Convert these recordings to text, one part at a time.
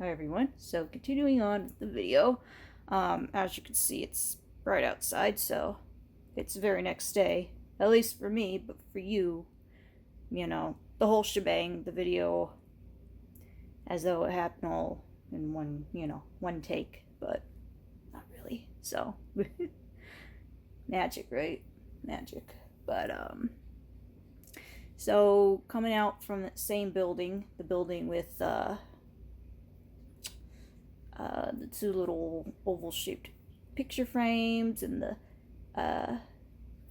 Hi everyone. So continuing on with the video, as you can see, it's bright outside, so it's the very next day. At least for me, but for you, the whole shebang, the video, as though it happened all in one take, but not really. So magic, right? Magic. But so coming out from the same building, the building with the two little oval-shaped picture frames and the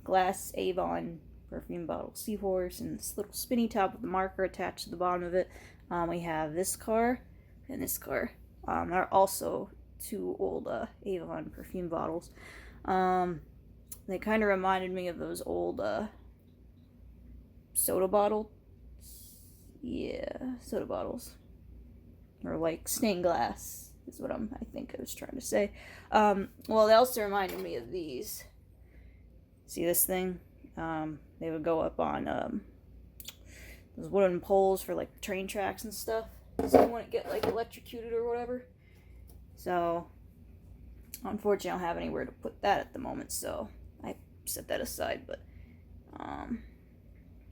glass Avon perfume bottle seahorse and this little spinny top with a marker attached to the bottom of it. We have this car and this car. Are also two old Avon perfume bottles. They kind of reminded me of those old soda bottles. Yeah, soda bottles. Or like stained glass is what I think I was trying to say. Well, they also reminded me of these. See this thing? They would go up on those wooden poles for like train tracks and stuff, so you wouldn't get like electrocuted or whatever. So, unfortunately, I don't have anywhere to put that at the moment, so I set that aside. But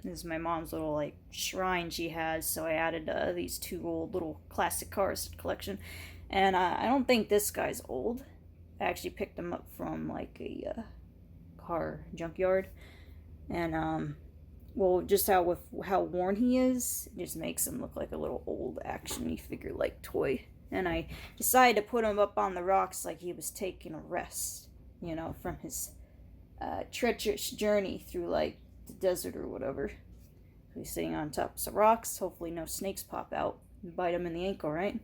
this is my mom's little like shrine she has, so I added these two old little classic cars to the collection. And I don't think this guy's old. I actually picked him up from like a car junkyard, and well, just how worn he is, it just makes him look like a little old actiony figure like toy. And I decided to put him up on the rocks like he was taking a rest, from his treacherous journey through like the desert or whatever. He's sitting on top of some rocks. Hopefully, no snakes pop out and bite him in the ankle, right?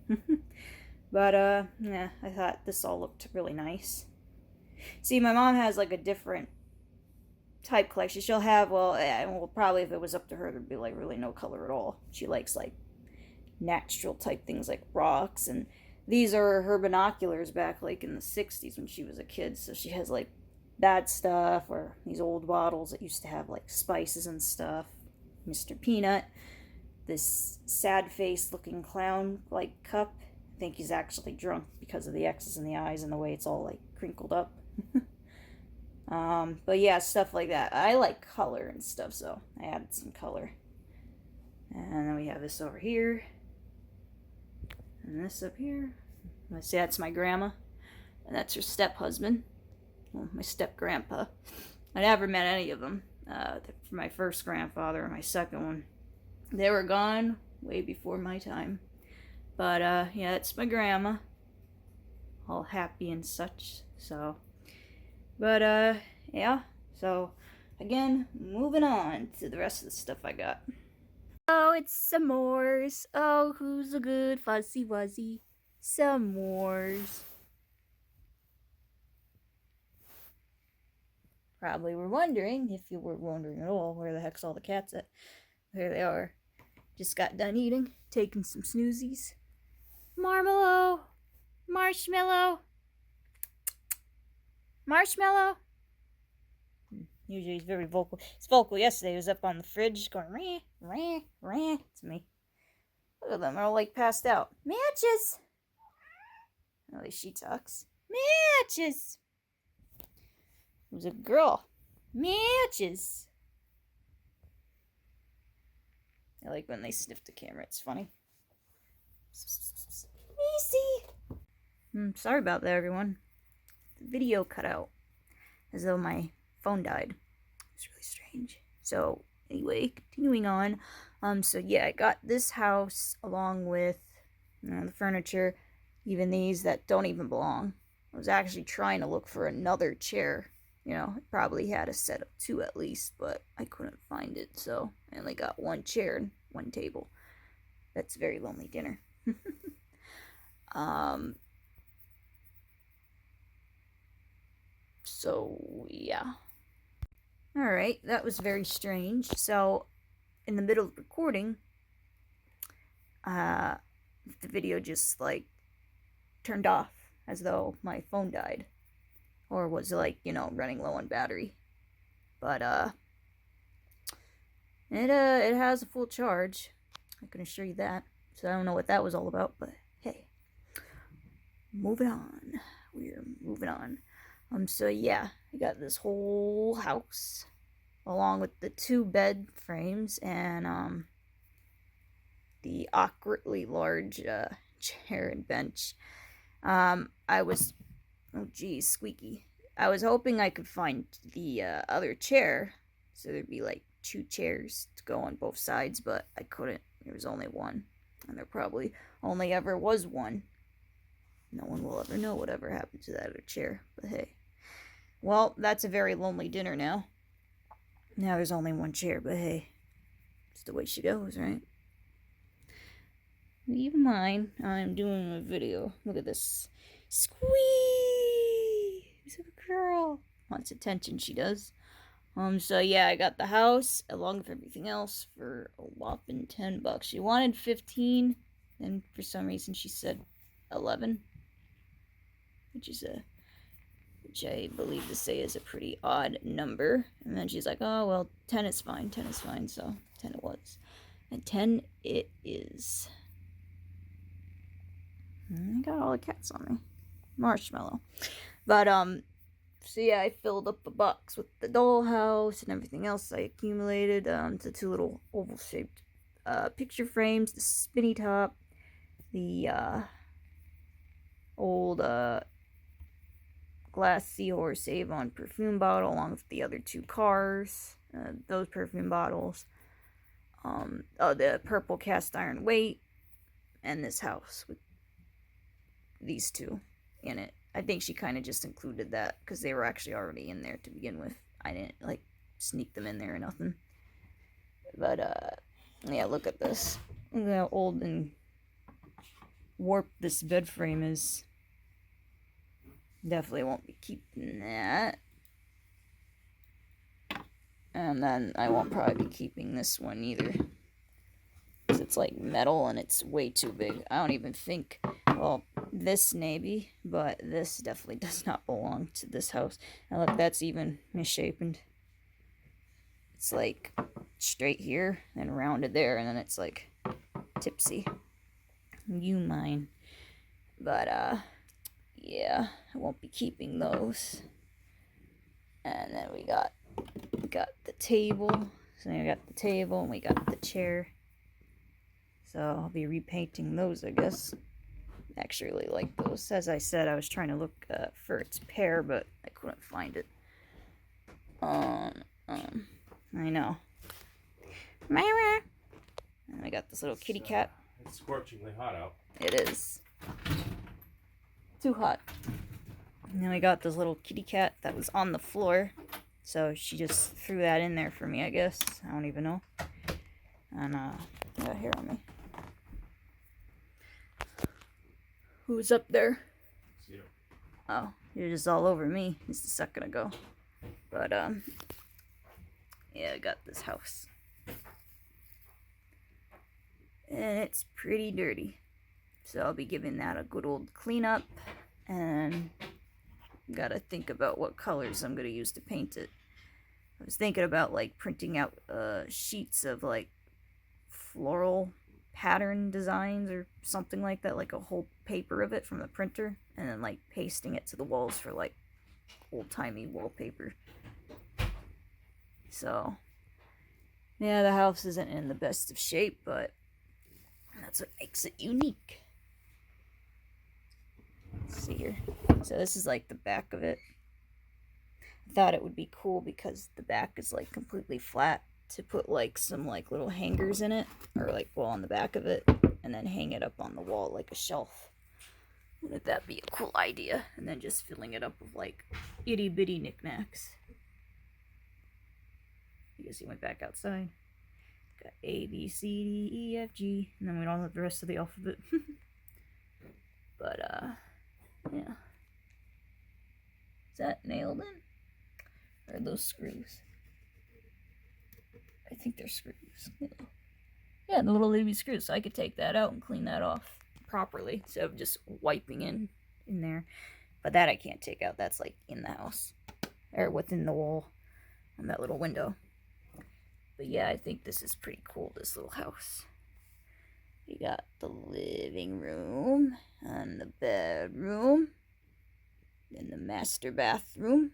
But yeah, I thought this all looked really nice. See, my mom has like a different type collection. She'll have, well, probably if it was up to her, there'd be like really no color at all. She likes like natural type things like rocks, and these are her binoculars back like in the 60s when she was a kid. So she has like that stuff, or these old bottles that used to have like spices and stuff. Mr. Peanut, this sad face looking clown like cup. I think he's actually drunk because of the X's in the eyes and the way it's all like crinkled up. But yeah, stuff like that. I like color and stuff, so I added some color. And then we have this over here. And this up here. Let's see, that's my grandma. And that's her step-husband. Well, my step-grandpa. I never met any of them. For my first grandfather and my second one. They were gone way before my time. But, yeah, it's my grandma. All happy and such, so. But, yeah. So, again, moving on to the rest of the stuff I got. Oh, it's s'mores. Oh, who's a good fuzzy wuzzy? S'mores. Probably were wondering, if you were wondering at all, where the heck's all the cats at. There they are. Just got done eating, taking some snoozies. Marmallow! Marshmallow! Marshmallow! Usually he's very vocal. He's vocal yesterday. He was up on the fridge going, rah, rah, rah, to me. Look at them. They're all like passed out. Matches! At least she talks. Matches! It was a girl. Matches! I like when they sniff the camera. It's funny. Macy! Sorry about that, everyone. The video cut out. As though my phone died. It's really strange. So, anyway, continuing on. So yeah, I got this house along with the furniture, even these that don't even belong. I was actually trying to look for another chair. It probably had a set of two at least, but I couldn't find it, so I only got one chair and one table. That's a very lonely dinner. So, yeah. Alright, that was very strange. So, in the middle of recording, the video just, like, turned off as though my phone died. Or was, like, running low on battery. But, it has a full charge. I can assure you that. So I don't know what that was all about, but hey. moving on. We're moving on. So yeah, I got this whole house along with the 2 bed frames and the awkwardly large chair and bench. I was, oh geez, squeaky. I was hoping I could find the other chair, so there'd be like 2 chairs to go on both sides, but I couldn't. There was only one, and there probably only ever was one. No one will ever know whatever happened to that other chair, but hey. Well, that's a very lonely dinner now. Now there's only 1 chair, but hey, it's the way she goes, right? Leave mine. I'm doing a video. Look at this. Squeeze of a girl. Wants attention, she does. So yeah, I got the house along with everything else for a whopping $10. She wanted 15, and for some reason she said 11, which I believe to say is a pretty odd number. And then she's like, oh well, 10 is fine. 10 is fine. So 10 it was, and 10 it is. I got all the cats on me. Marshmallow. But so yeah, I filled up the box with the dollhouse and everything else I accumulated to 2 little oval shaped picture frames, the spinny top, the old glass seahorse Avon perfume bottle along with the other 2 cars, those perfume bottles, the purple cast iron weight, and this house with these 2 in it. I think she kind of just included that because they were actually already in there to begin with. I didn't like sneak them in there or nothing. But yeah, look at this. Look how old and warped this bed frame is. Definitely won't be keeping that. And then I won't probably be keeping this one either. Because it's like metal and it's way too big. I don't even think, well, this maybe, but this definitely does not belong to this house. And look, that's even misshapen. It's like straight here and rounded there, and then it's like tipsy. You mine. But yeah, I won't be keeping those. And then we got the table. So we got the table and we got the chair. So I'll be repainting those, I guess. I actually really like those. As I said, I was trying to look for its pair, but I couldn't find it. I know. And I got this little kitty cat. It's scorchingly hot out. It is. Too hot. And then we got this little kitty cat that was on the floor. So she just threw that in there for me, I guess. I don't even know. And I got hair on me. Who's up there? It's you. Oh, you're just all over me just a second ago. But yeah, I got this house. And it's pretty dirty. So I'll be giving that a good old cleanup. And gotta think about what colors I'm gonna use to paint it. I was thinking about like printing out sheets of like floral pattern designs or something like that, like a whole paper of it from the printer, and then like pasting it to the walls for like old-timey wallpaper. So yeah, the house isn't in the best of shape, but that's what makes it unique. Let's see here. So this is like the back of it. I thought it would be cool because the back is like completely flat, to put like some like little hangers in it, or like well on the back of it, and then hang it up on the wall like a shelf. Wouldn't that be a cool idea? And then just filling it up with like itty bitty knickknacks. You guess he went back outside. Got A, B, C, D, E, F, G, and then we don't have the rest of the alphabet. But yeah. Is that nailed in? Or are those screws? I think they're screws. Yeah, the little baby screws. So I could take that out and clean that off properly instead of just wiping in there. But that I can't take out. That's like in the house. Or within the wall on that little window. But yeah, I think this is pretty cool, this little house. We got the living room and the bedroom. Then the master bathroom.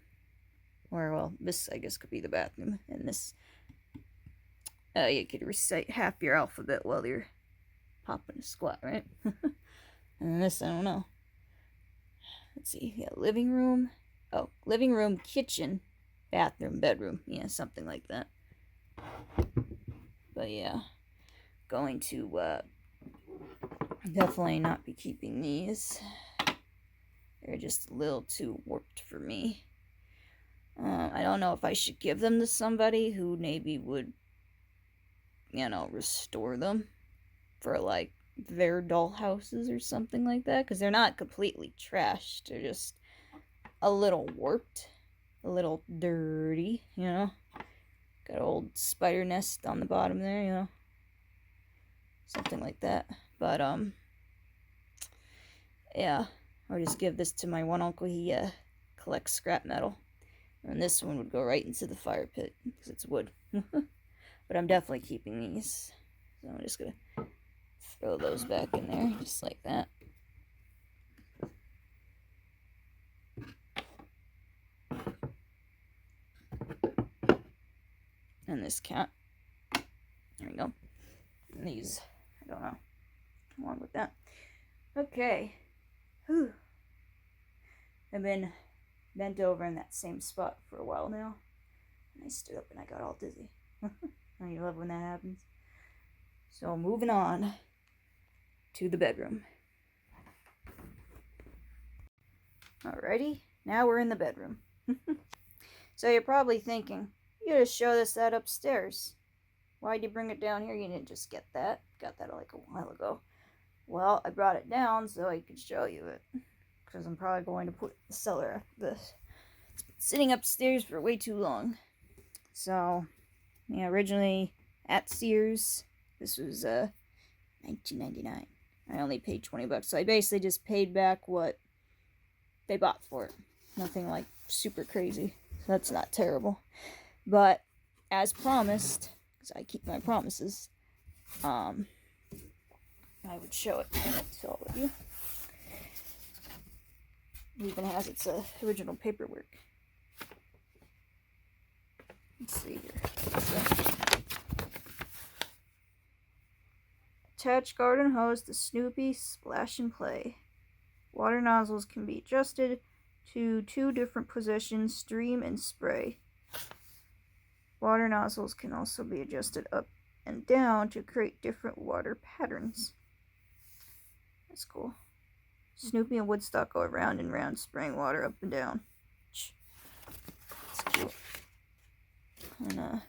Or, well, this, I guess, could be the bathroom. And this, you could recite half your alphabet while you're popping a squat, right? And this, I don't know. Let's see. Yeah, living room. Oh, living room, kitchen, bathroom, bedroom. Yeah, something like that. But yeah, going to definitely not be keeping these. They're just a little too warped for me. I don't know if I should give them to somebody who maybe would, restore them for, like, their dollhouses or something like that. Because they're not completely trashed. They're just a little warped. A little dirty, Got an old spider nest on the bottom there, Something like that. But, yeah. I'll just give this to my one uncle. He, collects scrap metal. And this one would go right into the fire pit, because it's wood. But I'm definitely keeping these. So I'm just going to throw those back in there, just like that. And this cat. There we go. And these, I don't know, along with that. Okay. Whew. I've been bent over in that same spot for a while now. And I stood up and I got all dizzy. I love when that happens. So moving on to the bedroom. Alrighty, now we're in the bedroom. So you're probably thinking, you just showed us that upstairs. Why'd you bring it down here? You didn't just get that. Got that like a while ago. Well, I brought it down so I could show you it. Because I'm probably going to put it in the cellar after this. It's been sitting upstairs for way too long. So, yeah, originally at Sears, this was $19.99. I only paid $20, so I basically just paid back what they bought for it. Nothing like super crazy. So that's not terrible. But as promised, because I keep my promises, I would show it to all of you. It even has its original paperwork. Let's see here. Attach garden hose to Snoopy Splash and Play. Water nozzles can be adjusted to 2 different positions, stream and spray. Water nozzles can also be adjusted up and down to create different water patterns. That's cool. Snoopy and Woodstock go around and round, spraying water up and down. That's cute. And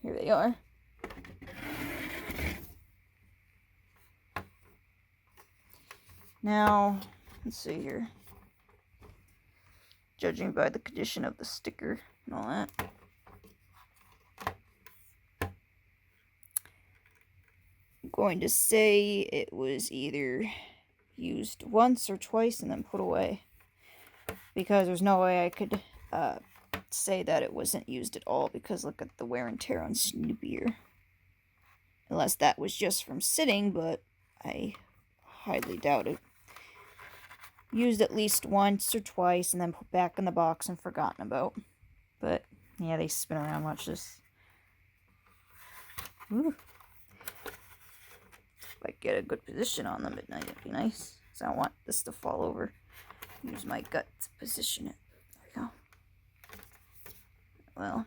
here they are. Now, let's see here. Judging by the condition of the sticker and all that. I'm going to say it was either used once or twice and then put away. Because there's no way I could say that it wasn't used at all, because look at the wear and tear on Snoopy here. Unless that was just from sitting, but I highly doubt it. Used at least once or twice and then put back in the box and forgotten about. But yeah, they spin around. Watch this. Ooh. If I get a good position on them at night, it'd be nice. So I don't want this to fall over. Use my gut to position it. There we go. Well,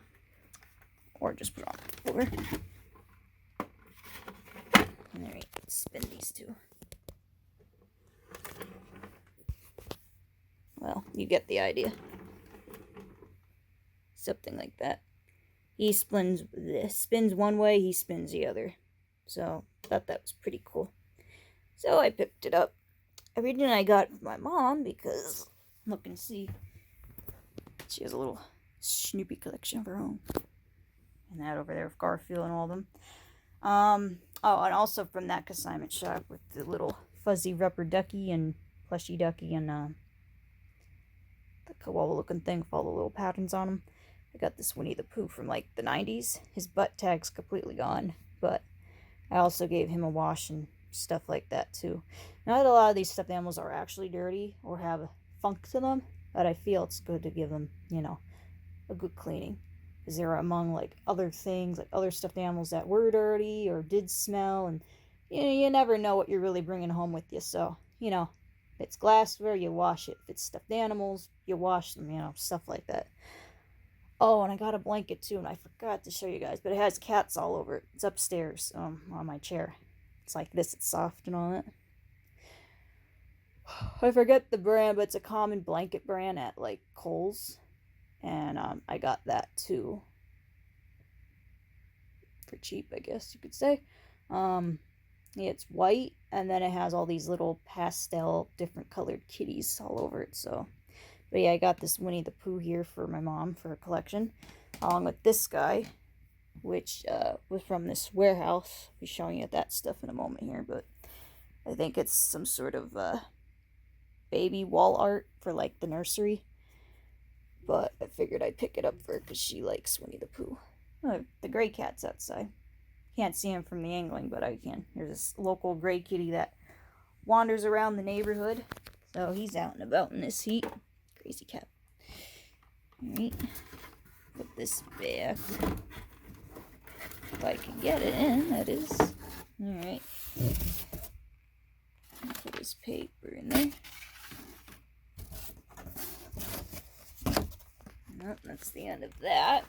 or just put it on the floor. And there you go. Spin these two. Well, you get the idea. Something like that. He spins one way, he spins the other. So, thought that was pretty cool. So, I picked it up. Originally, I got it from my mom because, look and see, she has a little Snoopy collection of her own. And that over there with Garfield and all of them. Oh, and also from that consignment shop with the little fuzzy rubber ducky and plushy ducky and the koala looking thing with all the little patterns on them. I got this Winnie the Pooh from the 90s. His butt tag's completely gone, but I also gave him a wash and stuff like that too. Not a lot of these stuffed animals are actually dirty or have funk to them, but I feel it's good to give them, a good cleaning. Because they're among like other things, like other stuffed animals that were dirty or did smell, and you never know what you're really bringing home with you. So, if it's glassware, you wash it. If it's stuffed animals, you wash them, stuff like that. Oh, and I got a blanket too, and I forgot to show you guys, but it has cats all over it. It's upstairs on my chair. It's like this, it's soft and all that. I forget the brand, but it's a common blanket brand at like Kohl's. And I got that too. For cheap, I guess you could say. It's white, and then it has all these little pastel, different colored kitties all over it. So, but yeah, I got this Winnie the Pooh here for my mom for a collection, along with this guy, which was from this warehouse. I'll be showing you that stuff in a moment here, but I think it's some sort of baby wall art for like the nursery. But I figured I'd pick it up for her because she likes Winnie the Pooh. Oh, the gray cat's outside. Can't see him from the angling, but I can. There's this local gray kitty that wanders around the neighborhood. So he's out and about in this heat. Crazy cat. Alright. Put this back. If I can get it in, that is. Alright. Put this paper in there. Nope, that's the end of that.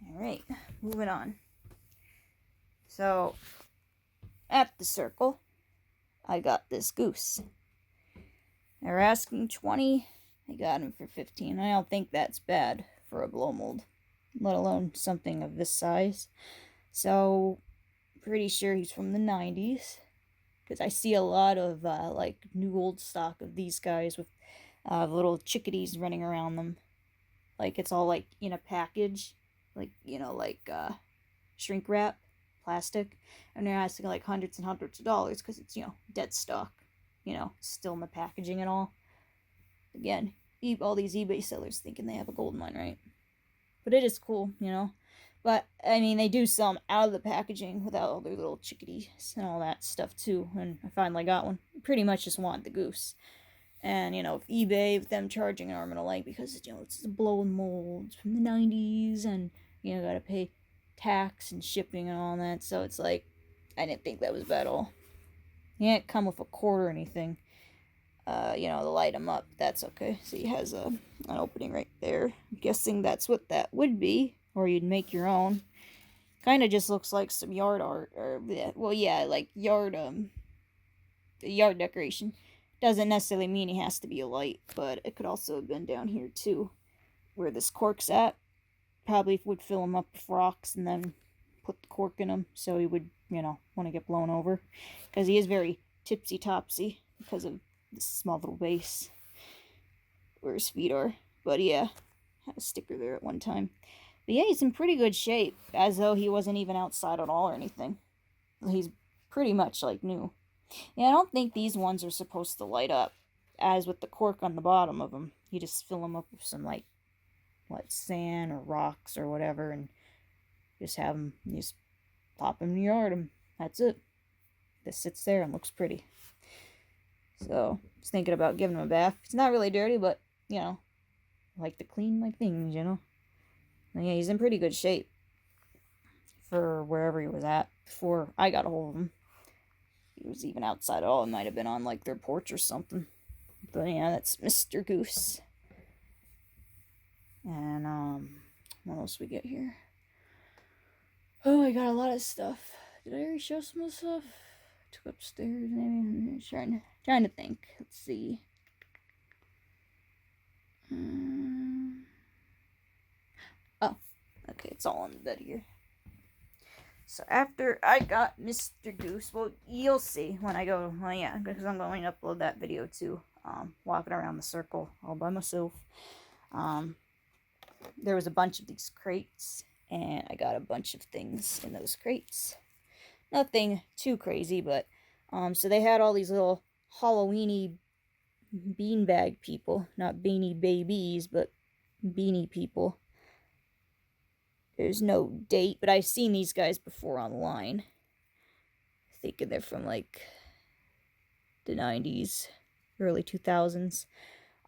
Alright, moving on. So, at the circle, I got this goose. They were asking 20, I got him for 15. I don't think that's bad for a blow mold, let alone something of this size. So, pretty sure he's from the 90s, because I see a lot of like new old stock of these guys with little chickadees running around them. Like it's all like in a package, like shrink wrap, plastic, and they're asking like hundreds and hundreds of dollars because it's dead stock, still in the packaging and all. Again, all these eBay sellers thinking they have a gold mine, right? But it is cool, But I mean, they do sell them out of the packaging without all their little chickadees and all that stuff too. And I finally got one. Pretty much just wanted the goose. And, if eBay, with them charging an arm and a leg because, it's the blowing molds from the 90s and, gotta pay tax and shipping and all that. So it's like, I didn't think that was bad at all. He didn't come with a cord or anything, to light him up. That's okay. So he has an opening right there. I'm guessing that's what that would be, or you'd make your own. Kind of just looks like some yard art, or, like yard decoration. Doesn't necessarily mean he has to be a light, but it could also have been down here too, where this cork's at. Probably would fill him up with rocks and then put the cork in him so he would, want to get blown over. Because he is very tipsy-topsy because of this small little base where his feet are. But yeah, had a sticker there at one time. But yeah, he's in pretty good shape, as though he wasn't even outside at all or anything. He's pretty much like new. Yeah, I don't think these ones are supposed to light up, as with the cork on the bottom of them. You just fill them up with some, sand or rocks or whatever, and just have them, you just pop them in your yard, and that's it. This sits there and looks pretty. So, I was thinking about giving him a bath. It's not really dirty, but, I like to clean my things, And yeah, he's in pretty good shape for wherever he was at before I got a hold of him. He was even outside at all. It might have been on their porch or something. But yeah, that's Mr. Goose. And what else we get here? Oh, I got a lot of stuff. Did I already show some of the stuff? Took upstairs, maybe. Trying to think. Let's see. Oh, okay, it's all on the bed here. So after I got Mr. Goose, well, you'll see when I go, because I'm going to upload that video too, walking around the circle all by myself. There was a bunch of these crates, and I got a bunch of things in those crates. Nothing too crazy, but, so they had all these little Halloweeny beanbag people, not beanie babies, but beanie people. There's no date, but I've seen these guys before online. thinking they're from like the 90s, early 2000s.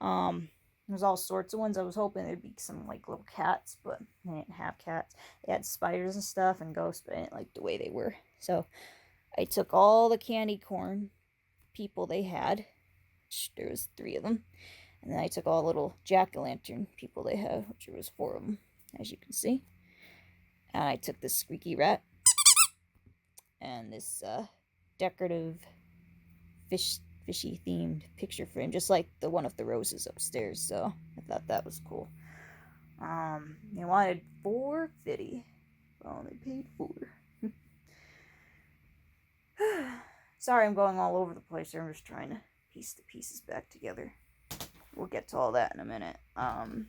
There's all sorts of ones. I was hoping there'd be some like little cats, but they didn't have cats. They had spiders and stuff and ghosts, but I didn't like the way they were. So I took all the candy corn people they had. There was 3 of them. And then I took all the little jack-o'-lantern people they have, which there was 4 of them, as you can see. And I took this squeaky rat and this decorative fishy themed picture frame, just like the one of the roses upstairs. So I thought that was cool. They wanted $4.50. I only paid $4. Sorry, I'm going all over the place here. I'm just trying to piece the pieces back together. We'll get to all that in a minute. And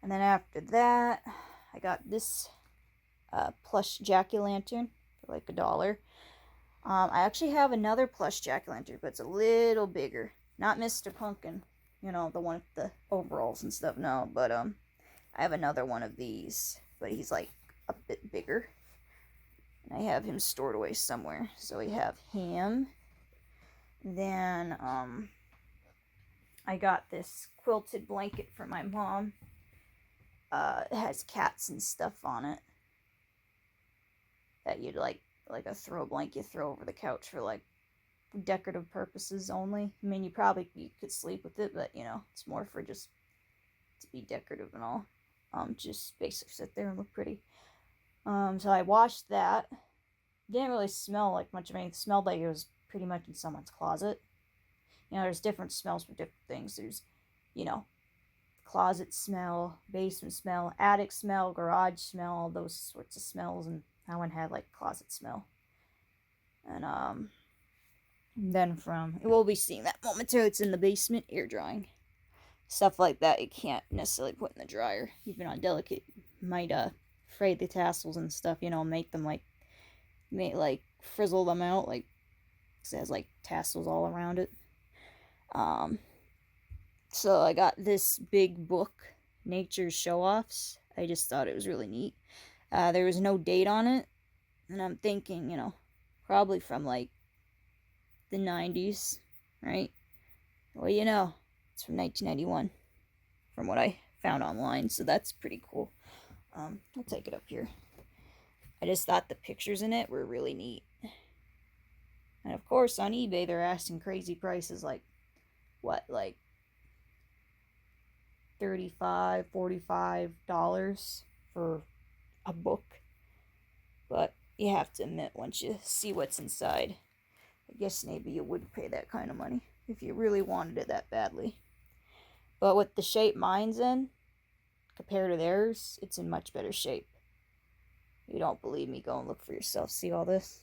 then after that, I got this plush jack-o'-lantern for like $1. I actually have another plush jack-o'-lantern, but it's a little bigger. Not Mr. Pumpkin, you know, the one with the overalls and stuff. No, but I have another one of these, but he's like a bit bigger. And I have him stored away somewhere. So we have him. Then I got this quilted blanket for my mom. It has cats and stuff on it that you'd like a throw blanket you throw over the couch for like decorative purposes only. I mean, you could sleep with it, but you know, it's more for just to be decorative and all. Just basically sit there and look pretty. So I washed that. Didn't really smell like much of anything. It smelled like it was pretty much in someone's closet. You know, there's different smells for different things. There's, you know, closet smell, basement smell, attic smell, garage smell, all those sorts of smells, and that one had like closet smell. And then we'll be seeing that momentarily. It's in the basement, air drying. Stuff like that you can't necessarily put in the dryer. Even on delicate, might fray the tassels and stuff, you know, make frizzle them out, like, 'cause it has like tassels all around it. So I got this big book, Nature's Show-Offs. I just thought it was really neat. There was no date on it, and I'm thinking, you know, probably from like the 90s, right? Well, you know, it's from 1991, from what I found online, so that's pretty cool. I'll take it up here. I just thought the pictures in it were really neat. And of course, on eBay, they're asking crazy prices, like, what, like $35, $45 for a book. But you have to admit, once you see what's inside, I guess maybe you would pay that kind of money if you really wanted it that badly. But with the shape mine's in, compared to theirs, it's in much better shape. If you don't believe me, go and look for yourself. See all this?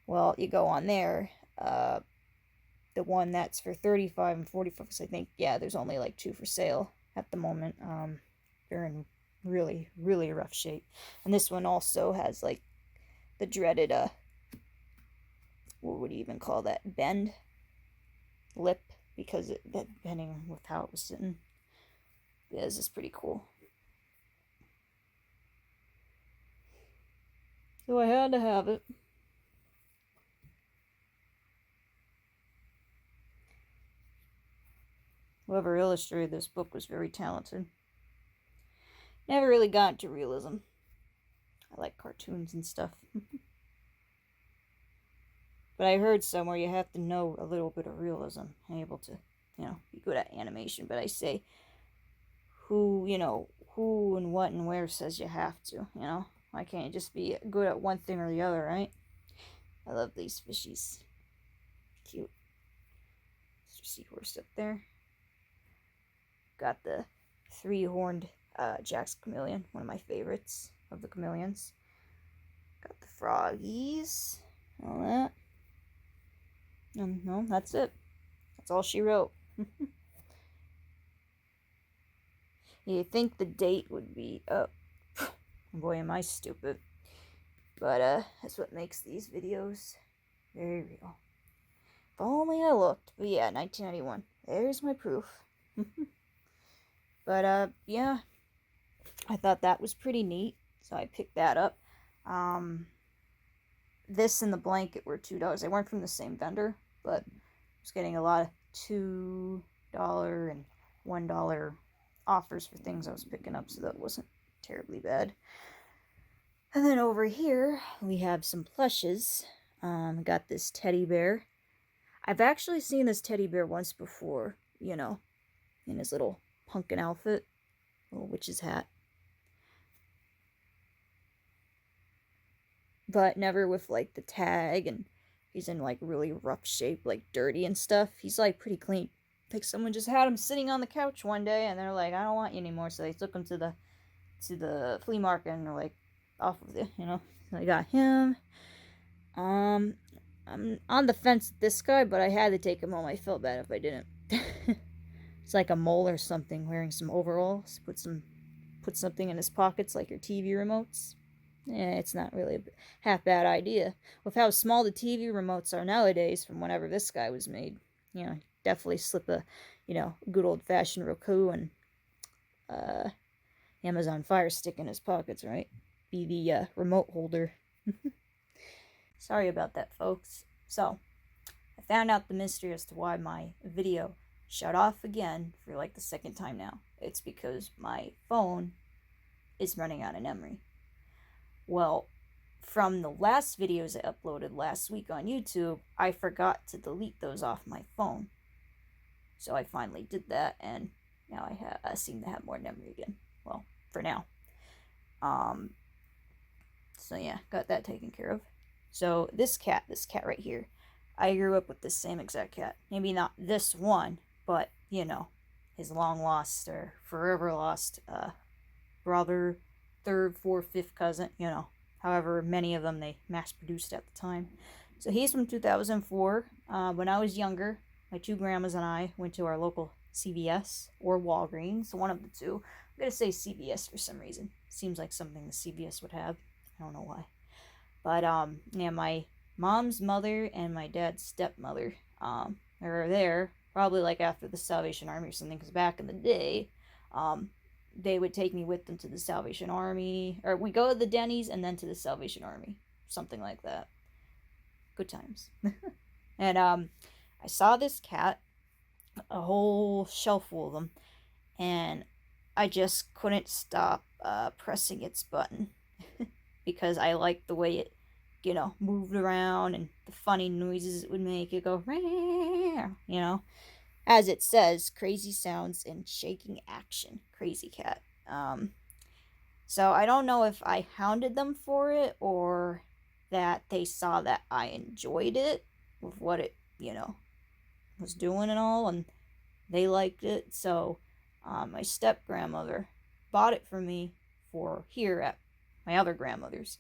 Well, you go on there. The one that's for $35 and $45, I think, yeah, there's only like 2 for sale at the moment. They're in really, really rough shape. And this one also has like the dreaded, what would you even call that? Bend? Lip? Because that bending with how it was sitting. Yeah, this is pretty cool. So I had to have it. Whoever illustrated this book was very talented. Never really got into realism. I like cartoons and stuff. But I heard somewhere you have to know a little bit of realism and able to, you know, be good at animation. But I say, who and what and where says you have to, you know? Why can't you just be good at one thing or the other, right? I love these fishies. Cute. Mr. Seahorse up there. Got the 3-horned Jack's chameleon, one of my favorites of the chameleons. Got the froggies, all that. No, that's it. That's all she wrote. You'd think the date would be up. Boy, am I stupid. But that's what makes these videos very real. If only I looked. But yeah, 1991. There's my proof. But yeah, I thought that was pretty neat, so I picked that up. this and the blanket were $2. They weren't from the same vendor, but I was getting a lot of $2 and $1 offers for things I was picking up, so that wasn't terribly bad. And then over here, we have some plushes. Got this teddy bear. I've actually seen this teddy bear once before, you know, in his little pumpkin outfit, little witch's hat. But never with, like, the tag, and he's in, like, really rough shape, like, dirty and stuff. He's, like, pretty clean. Like, someone just had him sitting on the couch one day, and they're like, I don't want you anymore, so they took him to the flea market, and they're like, off of it, you know. So I got him. I'm on the fence with this guy, but I had to take him home. I felt bad if I didn't. It's like a mole or something, wearing some overalls. Put something in his pockets, like your TV remotes. Yeah, it's not really a half bad idea. With how small the TV remotes are nowadays from whenever this guy was made, you know, definitely slip a, you know, good old-fashioned Roku and Amazon Fire Stick in his pockets, right? Be the remote holder. Sorry about that, folks. So, I found out the mystery as to why my video shut off again for like the second time now. It's because my phone is running out of memory. Well, from the last videos I uploaded last week on YouTube, I forgot to delete those off my phone. So I finally did that, and now I seem to have more memory again. Well, for now. So yeah, got that taken care of. So this cat right here, I grew up with this same exact cat. Maybe not this one, but, you know, his long lost or forever lost brother, third, fourth, fifth cousin, you know, however many of them they mass produced at the time. So he's from 2004. When I was younger, my two grandmas and I went to our local CVS or Walgreens, one of the two. I'm going to say CVS for some reason. Seems like something the CVS would have. I don't know why. But, yeah, my mom's mother and my dad's stepmother, they were there probably like after the Salvation Army or something, because back in the day, they would take me with them to the Salvation Army, or we go to the Denny's and then to the Salvation Army, something like that. Good times. And, I saw this cat, a whole shelf full of them, and I just couldn't stop pressing its button. Because I liked the way it, you know, moved around and the funny noises it would make. It go, you know, as it says, crazy sounds and shaking action. Crazy cat. So I don't know if I hounded them for it or that they saw that I enjoyed it with what it, you know, was doing and all, and they liked it. So my step grandmother bought it for me for here at my other grandmother's.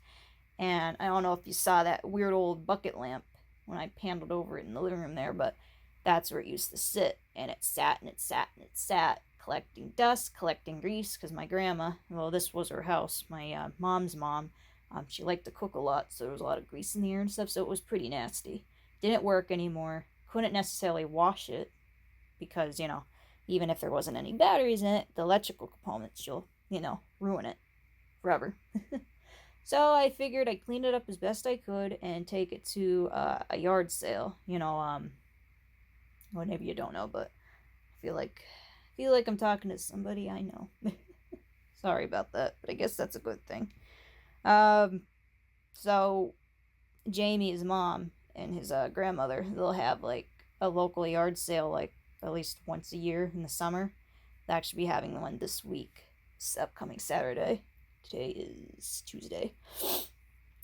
And I don't know if you saw that weird old bucket lamp when I paneled over it in the living room there, but that's where it used to sit. And it sat and it sat and it sat, collecting dust, collecting grease, because my grandma, well, this was her house, my mom's mom, she liked to cook a lot, so there was a lot of grease in the air and stuff, so it was pretty nasty. Didn't work anymore. Couldn't necessarily wash it, because, you know, even if there wasn't any batteries in it, the electrical components, you'll, you know, ruin it forever. So I figured I'd clean it up as best I could and take it to a yard sale. You know, well, maybe you don't know, but I feel like I'm talking to somebody I know. Sorry about that, but I guess that's a good thing. So Jamie's mom and his grandmother, they'll have like a local yard sale like at least once a year in the summer. They'll actually be having one this week, this upcoming Saturday. Today is Tuesday.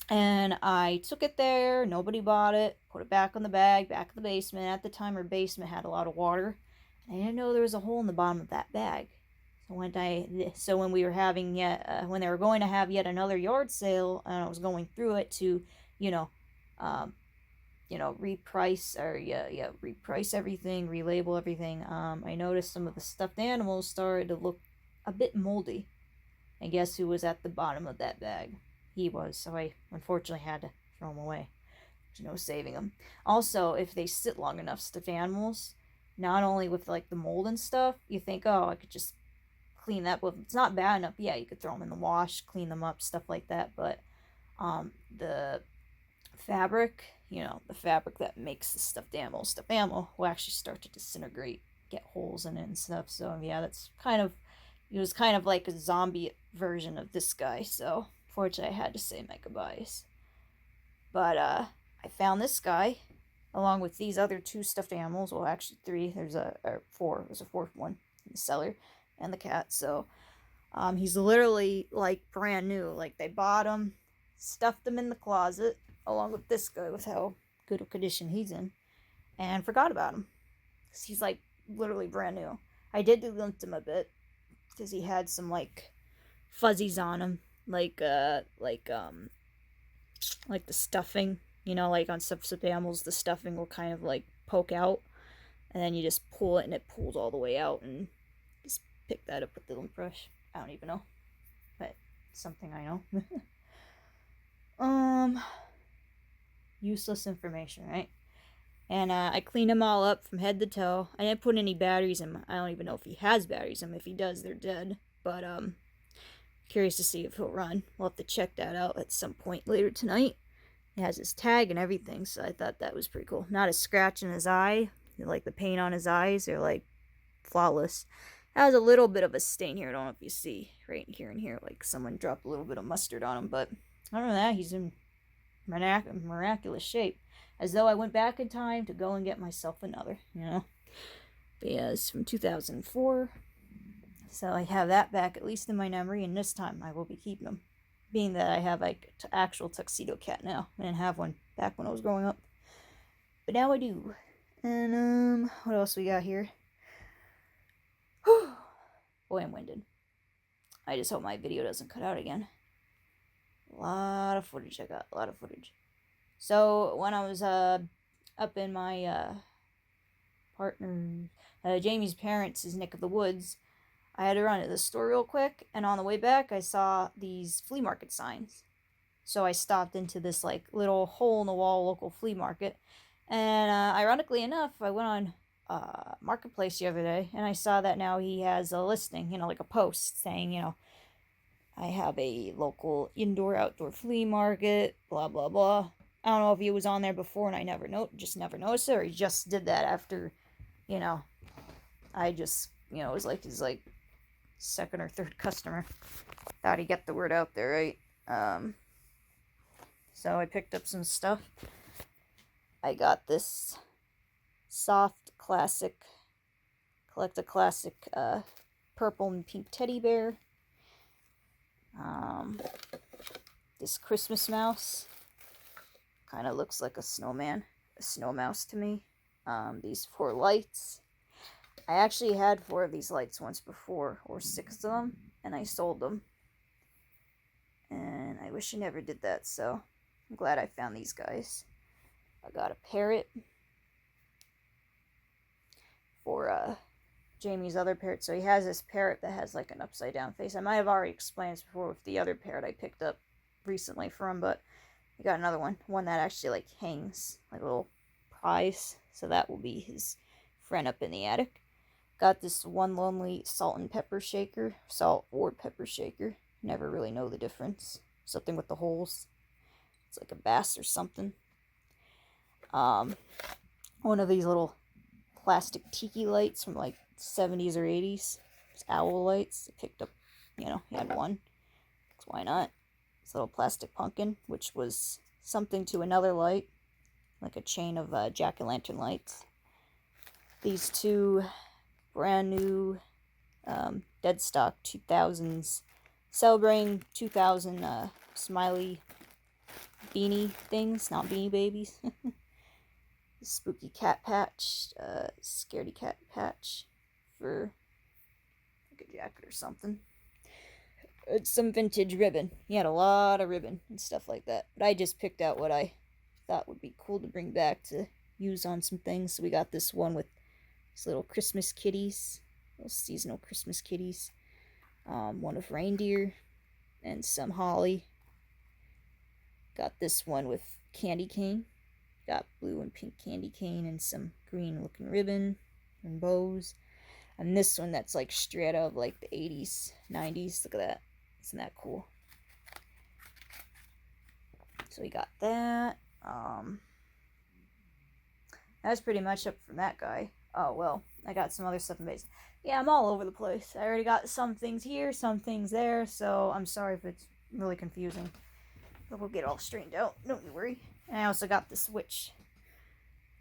And I took it there. Nobody bought it. Put it back on the bag, back in the basement. At the time, her basement had a lot of water. I didn't know there was a hole in the bottom of that bag. So when we were having when they were going to have yet another yard sale, and I was going through it to, reprice everything, relabel everything. I noticed some of the stuffed animals started to look a bit moldy. And guess who was at the bottom of that bag? He was, so I unfortunately had to throw him away. There's no saving them. Also, if they sit long enough, stuffed animals, not only with like the mold and stuff, you think, oh, I could just clean that. But if it's not bad enough, yeah, you could throw them in the wash, clean them up, stuff like that. But the fabric, the fabric that makes the stuffed animal will actually start to disintegrate, get holes in it and stuff. So yeah, it was kind of like a zombie version of this guy. So fortunately, I had to say my goodbyes. But I found this guy along with these other two stuffed animals. Well, actually three. Four. There's a fourth one in the cellar, and the cat. So he's literally like brand new. Like they bought him, stuffed him in the closet along with this guy with how good a condition he's in, and forgot about him. He's like literally brand new. I did delint him a bit because he had some like fuzzies on him, like the stuffing. Like on stuffed animals, the stuffing will kind of like poke out, and then you just pull it, and it pulls all the way out, and just pick that up with the lint brush. I don't even know, but something I know. Useless information, right? And I cleaned them all up from head to toe. I didn't put any batteries in. I don't even know if he has batteries in. If he does, they're dead. But curious to see if he'll run. We'll have to check that out at some point later tonight. It has his tag and everything, so I thought that was pretty cool. Not a scratch in his eye. Like the paint on his eyes are like flawless. It has a little bit of a stain here. I don't know if you see right here and here, like someone dropped a little bit of mustard on him. But other than that, he's in miraculous shape. As though I went back in time to go and get myself another, But yeah, it's from 2004. So I have that back, at least in my memory, and this time I will be keeping them. Being that I have like actual tuxedo cat now. I didn't have one back when I was growing up. But now I do. And what else we got here? Boy, I'm winded. I just hope my video doesn't cut out again. A lot of footage I got. A lot of footage. So when I was up in my partner Jamie's parents' neck of the woods, I had to run to the store real quick, and on the way back I saw these flea market signs. So I stopped into this like little hole in the wall local flea market, and ironically enough, I went on Marketplace the other day, and I saw that now he has a listing, like a post saying, I have a local indoor-outdoor flea market, blah blah blah. I don't know if he was on there before and I never noticed it, or he just did that after, I just, it was like his like second or third customer. Thought he'd get the word out there, right? So I picked up some stuff. I got this soft classic, collect a classic purple and pink teddy bear. This Christmas mouse. Kind of looks like a snowman, a snow mouse to me. These 4 lights. I actually had 4 of these lights once before, or 6 of them, and I sold them. And I wish I never did that, so I'm glad I found these guys. I got a parrot for Jamie's other parrot. So he has this parrot that has like an upside down face. I might have already explained this before with the other parrot I picked up recently from, but I got another one that actually like hangs like a little prize. So that will be his friend up in the attic. Got this one lonely salt and pepper shaker, salt or pepper shaker. Never really know the difference. Something with the holes. It's like a bass or something. One of these little plastic tiki lights from like 70s or 80s. It's owl lights. I picked up, he had one. So why not? This little plastic pumpkin, which was something to another light, like a chain of jack-o'-lantern lights. These 2 brand new dead stock 2000s, celebrating 2000 smiley beanie things, not beanie babies. Spooky cat patch, scaredy cat patch for like a jacket or something. It's some vintage ribbon. He had a lot of ribbon and stuff like that. But I just picked out what I thought would be cool to bring back to use on some things. So we got this one with these little Christmas kitties, little seasonal Christmas kitties. One with reindeer and some holly. Got this one with candy cane. Got blue and pink candy cane and some green looking ribbon and bows. And this one that's like straight out of like the 80s, 90s. Look at that. Isn't that cool? So we got that. That's pretty much up from that guy. Oh, well, I got some other stuff in base. Yeah, I'm all over the place. I already got some things here, some things there, so I'm sorry if it's really confusing. But we'll get it all straightened out. Don't you worry. And I also got the Switch.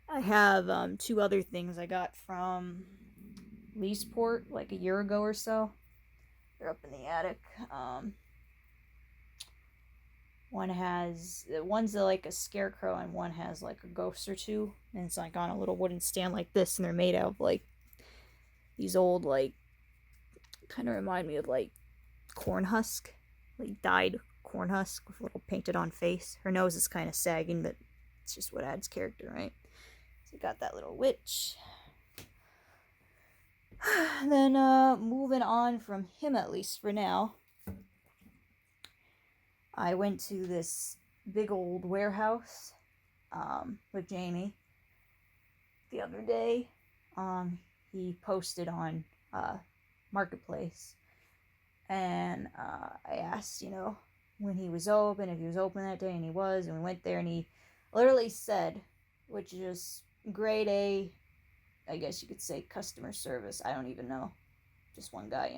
I have 2 other things I got from Leesport like a year ago or so. They're up in the attic. One's like a scarecrow and one has like a ghost or two, and it's like on a little wooden stand like this, and they're made out of like these old, like, kind of remind me of like corn husk, like dyed corn husk with a little painted on face. Her nose is kind of sagging, but it's just what adds character, right? So got that little witch. Then moving on from him, at least for now, I went to this big old warehouse with Jamie the other day. He posted on Marketplace, and I asked, when he was open, if he was open that day, and he was, and we went there, and he literally said, which is just grade A, I guess you could say, customer service. I don't even know. Just one guy,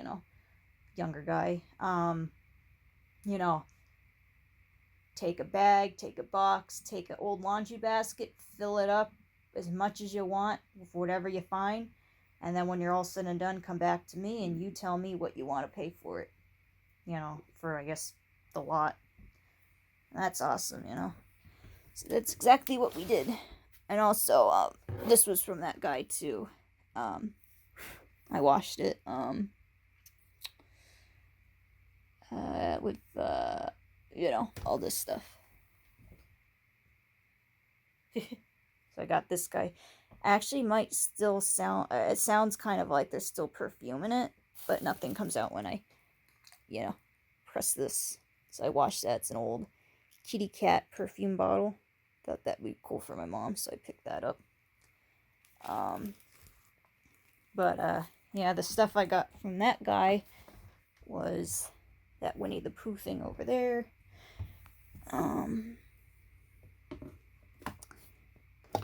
younger guy. Take a bag, take a box, take an old laundry basket, fill it up as much as you want with whatever you find, and then when you're all said and done, come back to me and you tell me what you want to pay for it. For, I guess, the lot. That's awesome, So that's exactly what we did. And also, this was from that guy too. I washed it with all this stuff. So I got this guy. Actually might still sound, it sounds kind of like there's still perfume in it, but nothing comes out when I, press this. So I washed that. It's an old kitty cat perfume bottle. Thought that'd be cool for my mom, so I picked that up. The stuff I got from that guy was that Winnie the Pooh thing over there. And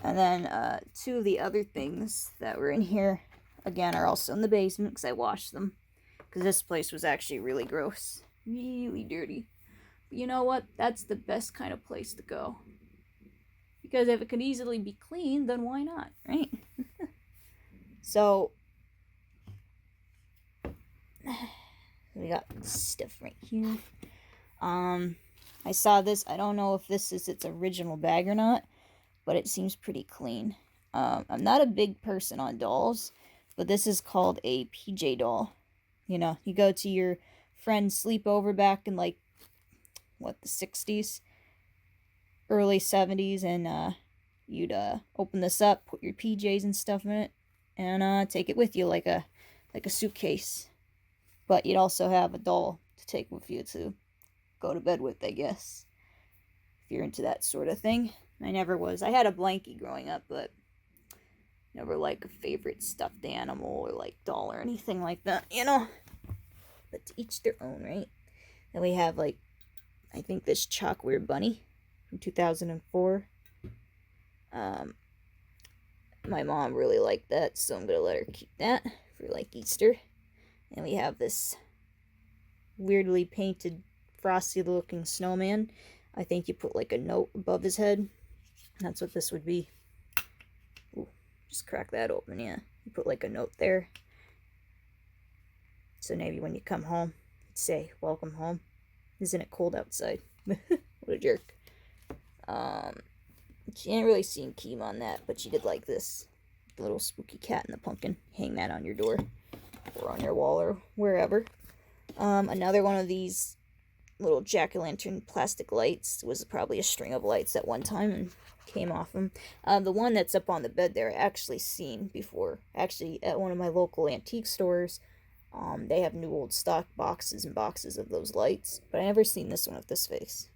then 2 of the other things that were in here, again, are also in the basement because I washed them. Because this place was actually really gross. Really dirty. But you know what? That's the best kind of place to go. Because if it could easily be cleaned, then why not, right? So, we got stuff right here. I saw this. I don't know if this is its original bag or not, but it seems pretty clean. I'm not a big person on dolls, but this is called a PJ doll. You go to your friend's sleepover back in, like, the 60s? Early 70s, and you'd open this up, put your PJs and stuff in it, and take it with you like a suitcase. But you'd also have a doll to take with you to go to bed with, I guess, if you're into that sort of thing. I never was. I had a blankie growing up, but never like a favorite stuffed animal or like doll or anything like that, But to each their own, right? Then we have, like, I think this Chalkweird bunny from 2004. My mom really liked that, so I'm gonna let her keep that for like Easter. And we have this weirdly painted, frosty looking snowman. I think you put like a note above his head. That's what this would be. Ooh, just crack that open, yeah. You put like a note there. So maybe when you come home, say, "Welcome home. Isn't it cold outside?" What a jerk. She ain't really seen Keem on that, but she did like this. The little spooky cat and the pumpkin. Hang that on your door. Or on your wall or wherever. Another one of these little jack-o'-lantern plastic lights. Was probably a string of lights at one time and came off them. The one that's up on the bed there I actually seen before. Actually, at one of my local antique stores. They have new old stock boxes and boxes of those lights. But I never seen this one with this face.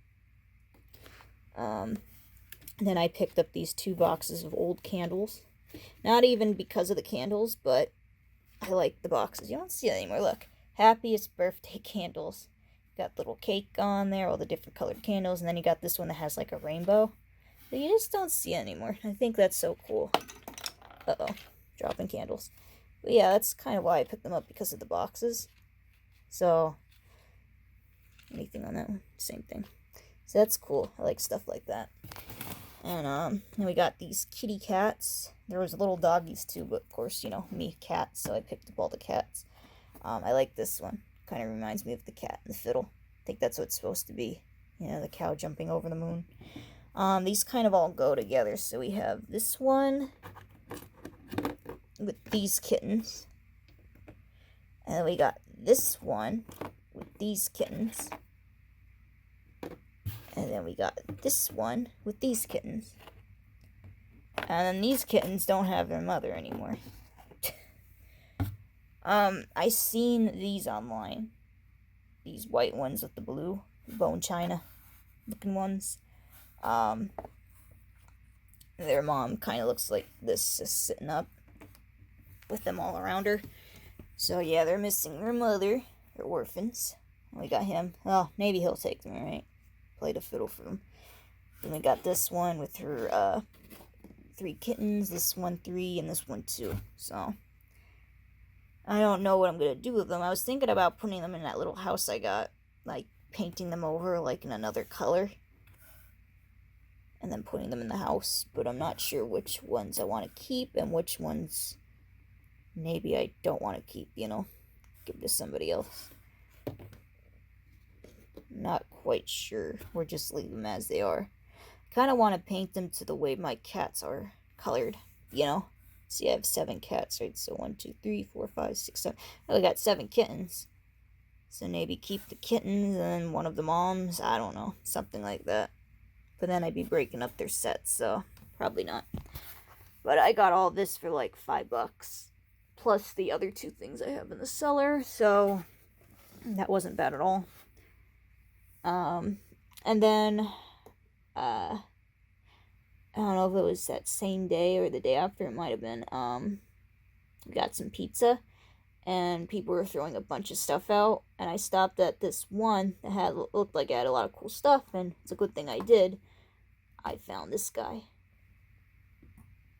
Then I picked up these 2 boxes of old candles. Not even because of the candles, but I like the boxes. You don't see it anymore. Look. Happiest birthday candles. Got little cake on there, all the different colored candles. And then you got this one that has like a rainbow. But you just don't see it anymore. I think that's so cool. Uh-oh. Dropping candles. But yeah, that's kind of why I picked them up, because of the boxes. So, anything on that one? Same thing. So that's cool. I like stuff like that. And then we got these kitty cats. There was little doggies too, but of course, you know, me, cat, so I picked up all the cats. I like this one. Kind of reminds me of the cat and the fiddle. I think that's what it's supposed to be. You know, the cow jumping over the moon. These kind of all go together. So we have this one with these kittens. And then we got this one with these kittens. And then we got this one with these kittens. And then these kittens don't have their mother anymore. I seen these online. These white ones with the blue bone china looking ones. Their mom kind of looks like this, just sitting up with them all around her. So yeah, they're missing their mother. They're orphans. We got him. Oh, maybe he'll take them, right? Play the fiddle for them. Then we got this one with her 3 kittens. This one 3 and this one 2. So I don't know what I'm gonna do with them. I was thinking about putting them in that little house I got, like painting them over like in another color, and then putting them in the house. But I'm not sure which ones I want to keep and which ones maybe I don't want to keep. You know, give to somebody else. Not quite sure. Or just leave them as they are. Kind of want to paint them to the way my cats are colored, you know? See, I have 7 cats, right? So 1, 2, 3, 4, 5, 6, 7. I got 7 kittens. So maybe keep the kittens and one of the moms. I don't know. Something like that. But then I'd be breaking up their sets, so probably not. But I got all this for like $5. Plus the other 2 things I have in the cellar. So that wasn't bad at all. And then, I don't know if it was that same day or the day after, it might have been, we got some pizza, and people were throwing a bunch of stuff out, and I stopped at this one that looked like it had a lot of cool stuff, and it's a good thing I did. I found this guy.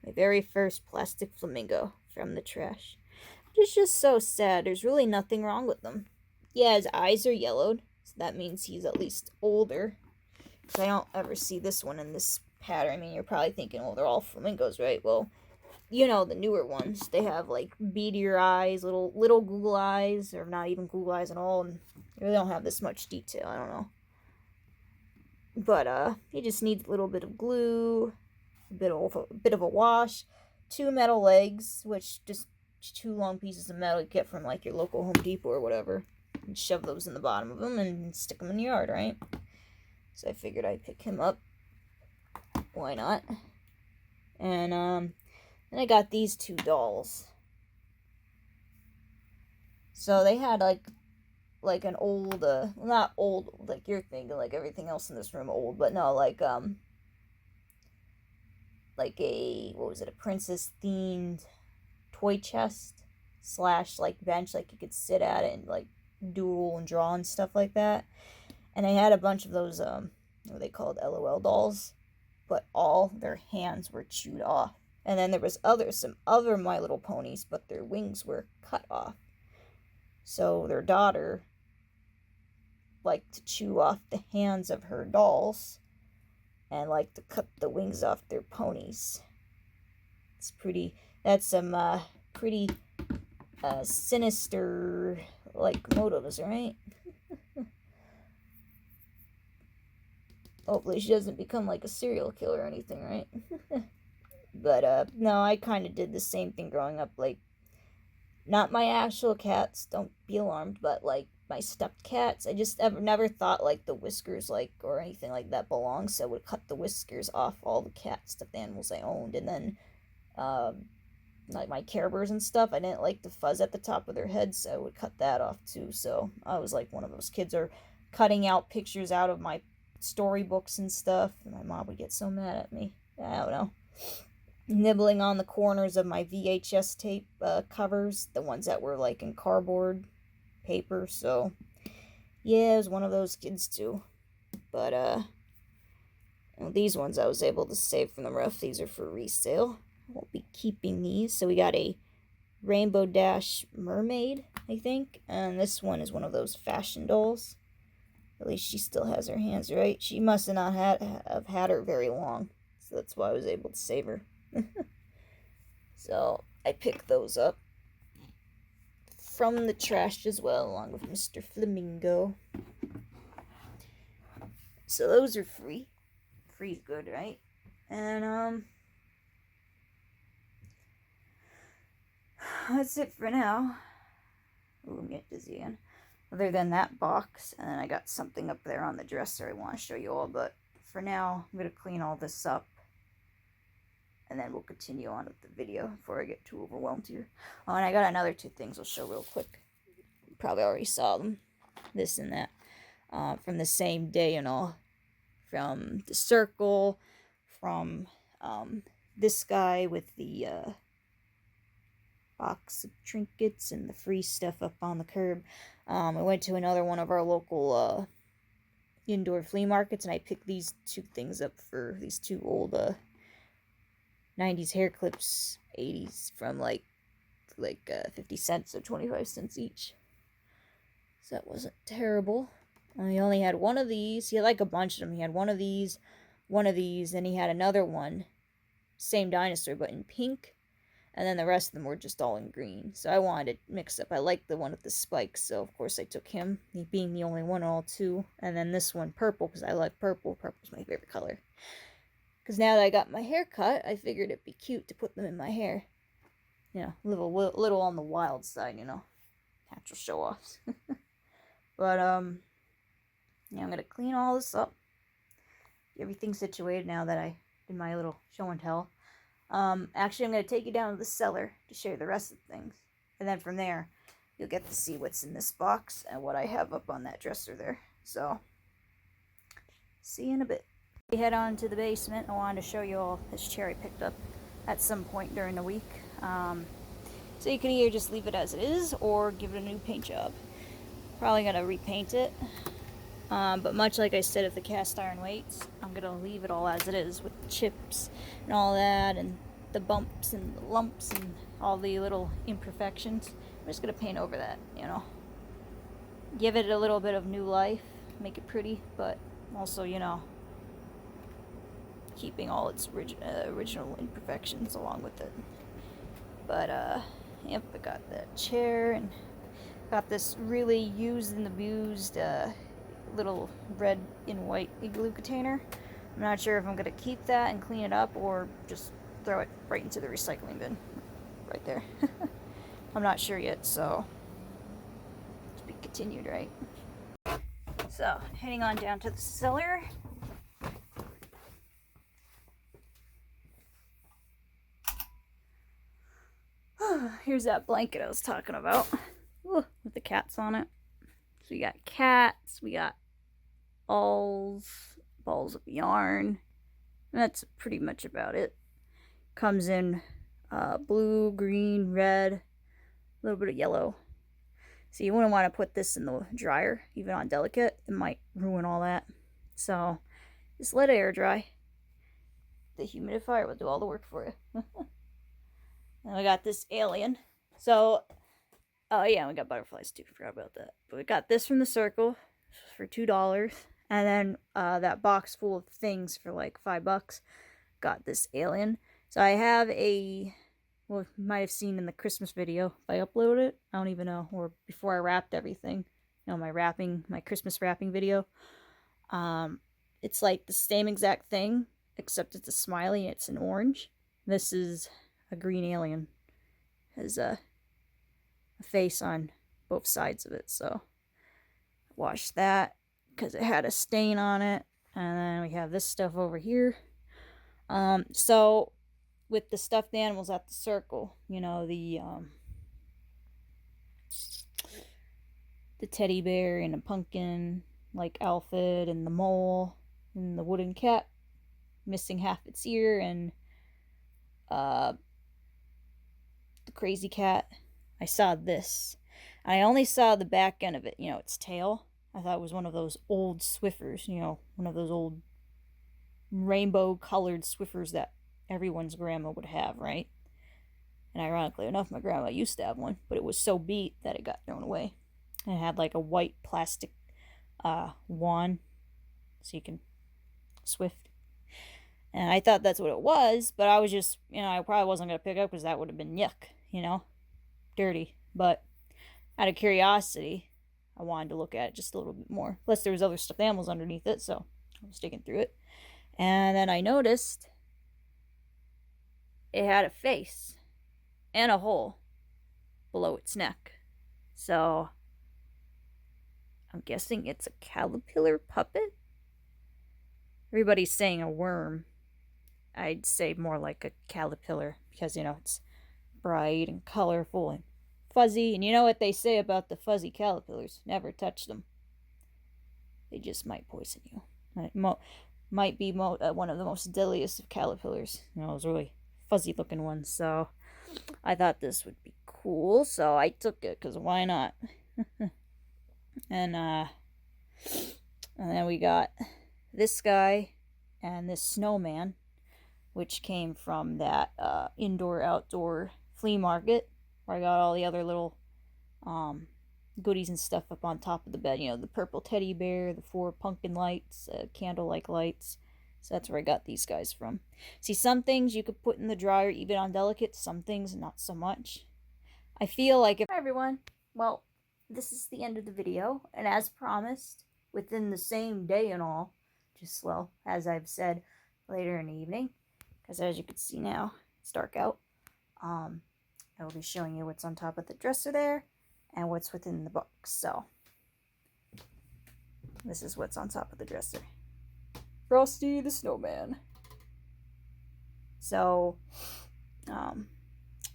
My very first plastic flamingo from the trash. It's just so sad. There's really nothing wrong with them. Yeah, his eyes are yellowed. So that means he's at least older. So I don't ever see this one in this pattern. I mean, you're probably thinking, well, they're all flamingos, right? Well, you know, the newer ones, they have like beadier eyes, little Google eyes, or not even Google eyes at all, and they don't have this much detail. I don't know. But he just needs a little bit of glue, a bit of a wash, 2 metal legs, which just 2 long pieces of metal you get from like your local Home Depot or whatever. And shove those in the bottom of them and stick them in the yard, right? So I figured I'd pick him up. Why not? And then I got these 2 dolls. So they had like an old, not old like you're thinking, like everything else in this room old, but no, like a, what was it, a princess themed toy chest / like bench, like you could sit at it and like duel and draw and stuff like that. And they had a bunch of those what are they called, LOL dolls, but all their hands were chewed off. And then there was some other My Little Ponies, but their wings were cut off. So their daughter liked to chew off the hands of her dolls and liked to cut the wings off their ponies. That's some pretty sinister like motives, right? Hopefully she doesn't become like a serial killer or anything, right? But no, I kind of did the same thing growing up. Like, not my actual cats, don't be alarmed, but like my stuffed cats, I just never thought like the whiskers like or anything like that belonged, so I would cut the whiskers off all the cat stuffed animals I owned. And then like my Care Bears and stuff, I didn't like the fuzz at the top of their heads, so I would cut that off too. So I was like one of those kids, or cutting out pictures out of my storybooks and stuff, and my mom would get so mad at me. I don't know. Nibbling on the corners of my VHS tape covers, the ones that were like in cardboard paper. So yeah, I was one of those kids too. But Well, these ones I was able to save from the rough. These are for resale. I won't be keeping these. So we got a Rainbow Dash mermaid, I think. And this one is one of those fashion dolls. At least she still has her hands right. She must have not have had her very long. So that's why I was able to save her. So I picked those up from the trash as well, along with Mr. Flamingo. So those are free. Free's good, right? And that's it for now. Ooh, I'm getting dizzy again. Other than that box, and then I got something up there on the dresser I want to show you all, but for now, I'm going to clean all this up, and then we'll continue on with the video before I get too overwhelmed here. Oh, and I got another 2 things I'll show real quick. You probably already saw them, this and that, from the same day and all, from the circle, from this guy with the box of trinkets and the free stuff up on the curb. I went to another one of our local indoor flea markets, and I picked these 2 things up for these 2 old 90s hair clips, 80s, from like 50 cents or 25 cents each. So that wasn't terrible. And he only had one of these. He had like a bunch of them. He had one of these, then he had another one, same dinosaur but in pink. And then the rest of them were just all in green. So I wanted to mix up. I liked the one with the spikes, so of course I took him, he being the only one, all 2. And then this one, purple, because I like purple. Purple's my favorite color. Because now that I got my hair cut, I figured it'd be cute to put them in my hair. You know, little on the wild side, you know. Natural show-offs. But, yeah, I'm going to clean all this up. Get everything situated now that I did my little show and tell. Actually, I'm going to take you down to the cellar to show you the rest of the things. And then from there, you'll get to see what's in this box and what I have up on that dresser there. So, see you in a bit. We head on to the basement. I wanted to show you all this chair I picked up at some point during the week. So you can either just leave it as it is or give it a new paint job. Probably going to repaint it. But much like I said with the cast iron weights, I'm going to leave it all as it is with the chips and all that, and the bumps and the lumps and all the little imperfections. I'm just going to paint over that, you know. Give it a little bit of new life, make it pretty, but also, you know, keeping all its original imperfections along with it. But, yep, I got that chair, and got this really used and abused, little red and white igloo container. I'm not sure if I'm going to keep that and clean it up or just throw it right into the recycling bin right there. I'm not sure yet, so to be continued, right? So heading on down to the cellar. Here's that blanket I was talking about. Ooh, with the cats on it. So we got cats, we got balls of yarn. That's pretty much about it. Comes in blue, green, red, a little bit of yellow. So you wouldn't want to put this in the dryer, even on delicate. It might ruin all that. So just let it air dry. The humidifier will do all the work for you. And we got this alien. So, oh yeah, we got butterflies too. Forgot about that. But we got this from the Circle for $2. And then that box full of things for like $5. Got this alien. So I have a, well, you might have seen in the Christmas video. If I upload it, I don't even know. Or before I wrapped everything. You know, my Christmas wrapping video. It's like the same exact thing, except it's a smiley and it's an orange. This is a green alien. Has a face on both sides of it, so wash that because it had a stain on it. And then we have this stuff over here. So with the stuffed animals at the Circle, you know, the teddy bear and a pumpkin like outfit, and the mole and the wooden cat missing half its ear, and the crazy cat. I saw this. I only saw the back end of it, you know, its tail. I thought it was one of those old Swiffers, you know, one of those old rainbow colored Swiffers that everyone's grandma would have, right? And ironically enough, my grandma used to have one, but it was so beat that it got thrown away. And it had like a white plastic wand so you can swift. And I thought that's what it was, but I was just, I probably wasn't going to pick up because that would have been yuck, dirty. But out of curiosity, I wanted to look at it just a little bit more. Plus, there was other stuffed animals underneath it, so I was digging through it. And then I noticed it had a face and a hole below its neck. So I'm guessing it's a caterpillar puppet? Everybody's saying a worm. I'd say more like a caterpillar because, it's bright and colorful and fuzzy. And you know what they say about the fuzzy caterpillars? Never touch them. They just might poison you. It might be one of the most deadliest of caterpillars. Those really fuzzy looking ones. So I thought this would be cool. So I took it because why not? And then we got this guy and this snowman, which came from that indoor-outdoor flea market where I got all the other little goodies and stuff up on top of the bed. The purple teddy bear, the 4 pumpkin lights, candle-like lights. So that's where I got these guys from. See, some things you could put in the dryer even on delicate, some things not so much. I feel like Hi everyone. Well, this is the end of the video, and as promised, within the same day and all, just as I've said, later in the evening, because as you can see now, it's dark out. I will be showing you what's on top of the dresser there, and what's within the box. So, this is what's on top of the dresser. Frosty the Snowman. So, I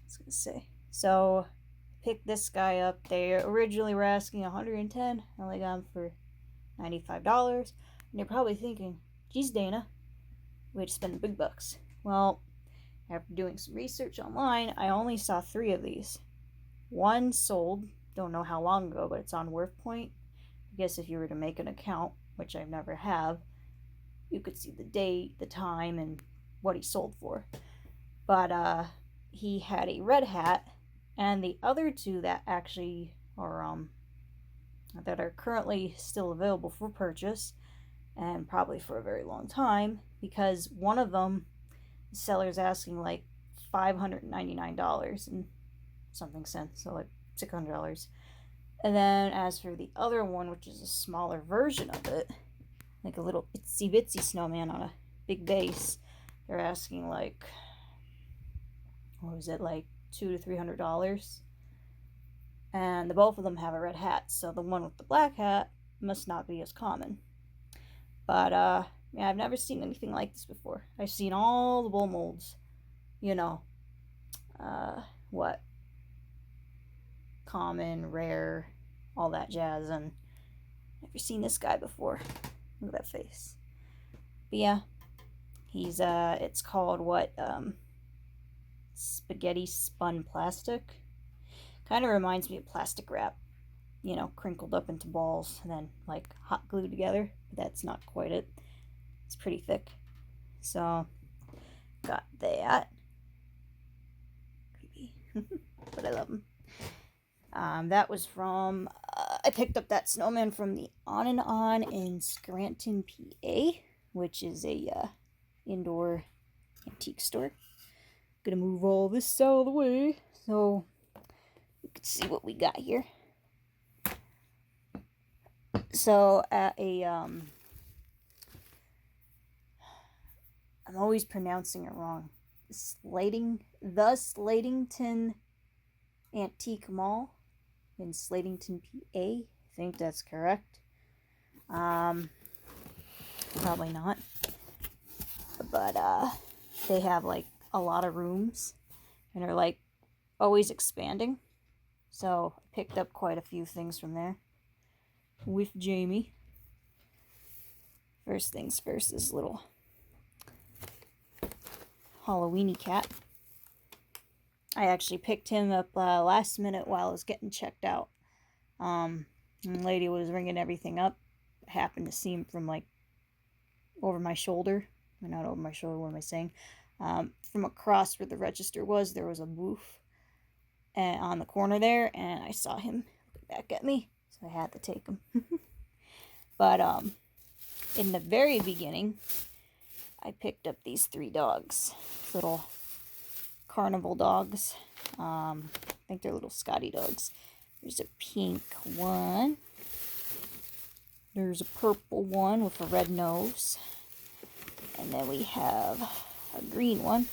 was gonna say, so picked this guy up. They originally were asking $110. I only got him for $95. And you're probably thinking, geez, Dana, way to spend the big bucks. Well, after doing some research online, I only saw 3 of these. One sold, don't know how long ago, but it's on WorthPoint. I guess if you were to make an account, which I never have, you could see the date, the time, and what he sold for. But he had a red hat, and the other 2 that actually are that are currently still available for purchase, and probably for a very long time, because one of them, the seller's asking like $599 and something cents, so like $600. And then as for the other one, which is a smaller version of it, like a little itsy bitsy snowman on a big base, they're asking like, what was it, like $200 to $300. And the both of them have a red hat, so the one with the black hat must not be as common. But yeah, I've never seen anything like this before. I've seen all the bull molds, what, common, rare, all that jazz, and never seen this guy before. Look at that face. But yeah, he's it's called what, spaghetti spun plastic. Kind of reminds me of plastic wrap, crinkled up into balls and then like hot glued together. But that's not quite it. It's pretty thick. So got that. Creepy, but I love him. That was from I picked up that snowman from the On and On in Scranton, PA, which is a indoor antique store. Gonna move all this out of the way so you can see what we got here. So at a I'm always pronouncing it wrong. The Slatington Antique Mall in Slatington, PA. I think that's correct. Probably not. But they have like a lot of rooms and are like always expanding. So I picked up quite a few things from there with Jamie. First things first, this little Halloweeny cat. I actually picked him up last minute while I was getting checked out. The lady was ringing everything up. I happened to see him from like over my shoulder, not over my shoulder, what am I saying? From across where the register was, there was a booth on the corner there, and I saw him look back at me, so I had to take him. But in the very beginning, I picked up these 3 dogs, little carnival dogs. I think they're little Scotty dogs. There's a pink one. There's a purple one with a red nose. And then we have a green one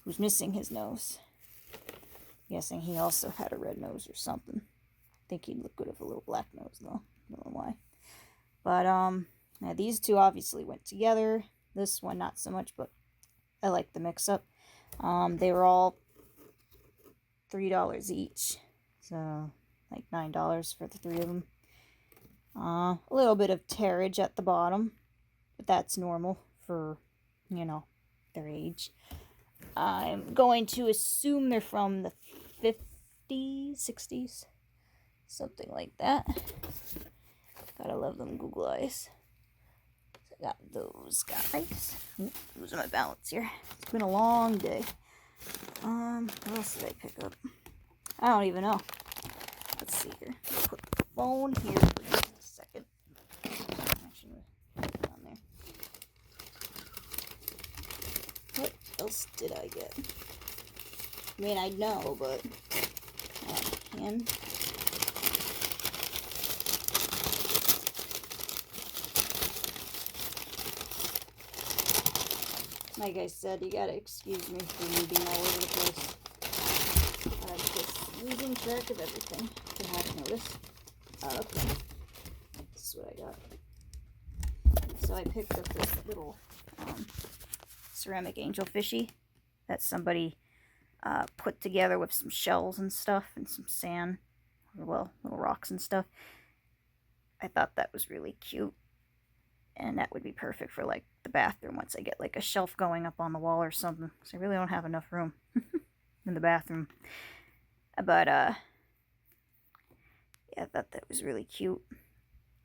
who's missing his nose. Guessing he also had a red nose or something. I think he'd look good with a little black nose though. Don't know why. But now these 2 obviously went together. This one not so much, but I like the mix-up. They were all $3 each. So like $9 for the 3 of them. A little bit of tearage at the bottom, but that's normal for, you know, their age. I'm going to assume they're from the 50s, 60s, something like that. Gotta love them Google eyes. So I got those guys. Ooh, losing my balance here. It's been a long day. What else did I pick up? I don't even know. Let's see here. Put the phone here for just a second. Actually, put it on there. What else did I get? I mean, I know, but I can. Like I said, you gotta excuse me for me being all over the place. I'm just losing track of everything. You haven't noticed. Okay. This is what I got. So I picked up this little ceramic angelfishy that somebody put together with some shells and stuff and some sand, well, little rocks and stuff. I thought that was really cute, and that would be perfect for like the bathroom once I get like a shelf going up on the wall or something, because I really don't have enough room in the bathroom. But yeah, I thought that was really cute,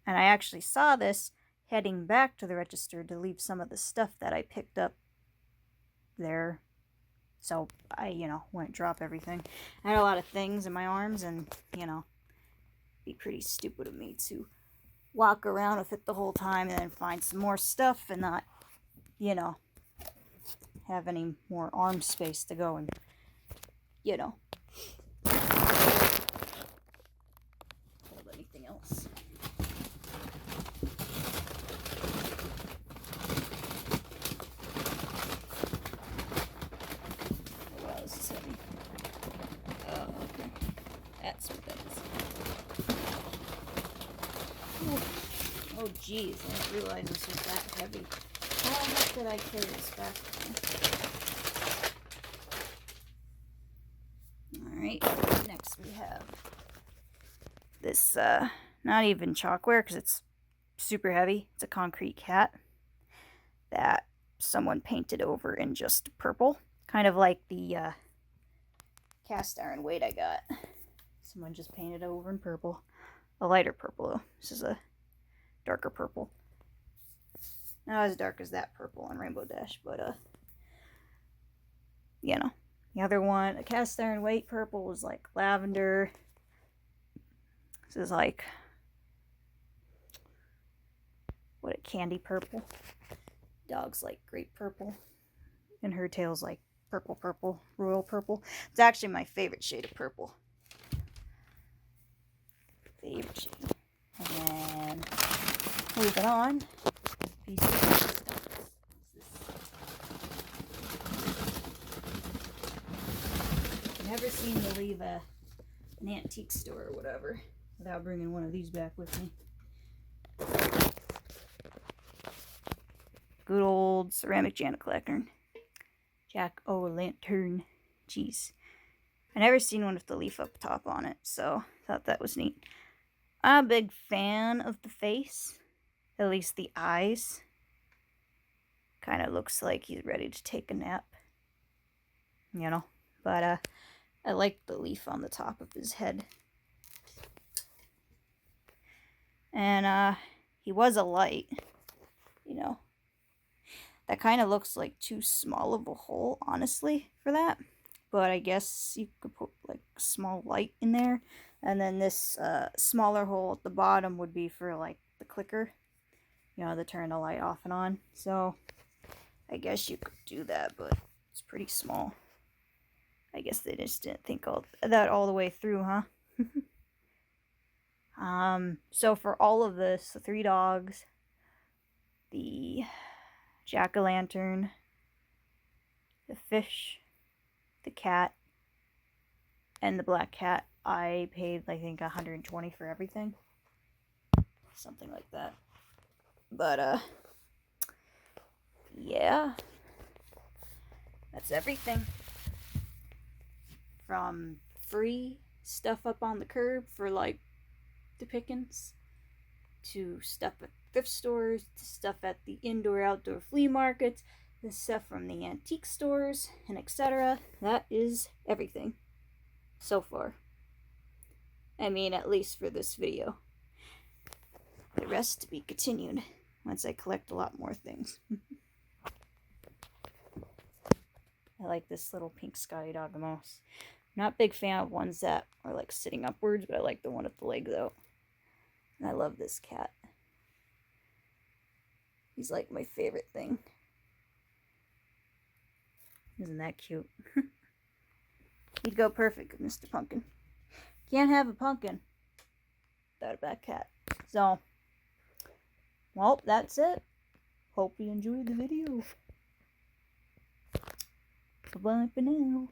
and I actually saw this heading back to the register to leave some of the stuff that I picked up there. So I, wouldn't drop everything. I had a lot of things in my arms, and, it'd be pretty stupid of me to walk around with it the whole time and then find some more stuff and not, have any more arm space to go and, hold anything else. Oh geez, I didn't realize this was that heavy. How the heck did I carry this back? Alright, next we have this, not even chalkware because it's super heavy. It's a concrete cat that someone painted over in just purple. Kind of like the cast iron weight I got. Someone just painted over in purple. A lighter purple though. This is a darker purple. Not as dark as that purple on Rainbow Dash, but the other one, a cast iron weight purple, was like lavender. This is like a candy purple. Dog's like grape purple, and her tail's like purple, royal purple. It's actually my favorite shade of purple. Favorite shade. And then moving on. I've never seen me leave an antique store or whatever without bringing one of these back with me. Good old ceramic jack-o'-lantern. Jack-o'-lantern. Jeez. I never seen one with the leaf up top on it, so thought that was neat. I'm a big fan of the face. At least the eyes. Kind of looks like he's ready to take a nap. But I like the leaf on the top of his head. And he was a light. That kind of looks like too small of a hole, honestly, for that. But I guess you could put like a small light in there. And then this smaller hole at the bottom would be for like the clicker, you know, to turn the light off and on. So I guess you could do that, but it's pretty small. I guess they just didn't think all that all the way through, huh? So for all of this, the 3 dogs, the jack-o'-lantern, the fish, the cat, and the black cat, I paid, I think, $120 for everything. Something like that. But, yeah. That's everything. From free stuff up on the curb for, like, the pickings, to stuff at thrift stores, to stuff at the indoor-outdoor flea markets, the stuff from the antique stores, and etc. That is everything so far. I mean, at least for this video. The rest to be continued once I collect a lot more things. I like this little pink Scotty Dog the most. Not a big fan of ones that are like sitting upwards, but I like the one with the legs out. And I love this cat. He's like my favorite thing. Isn't that cute? He'd go perfect with Mr. Pumpkin. Can't have a pumpkin without a black cat. So, well, that's it. Hope you enjoyed the video. Bye-bye for now.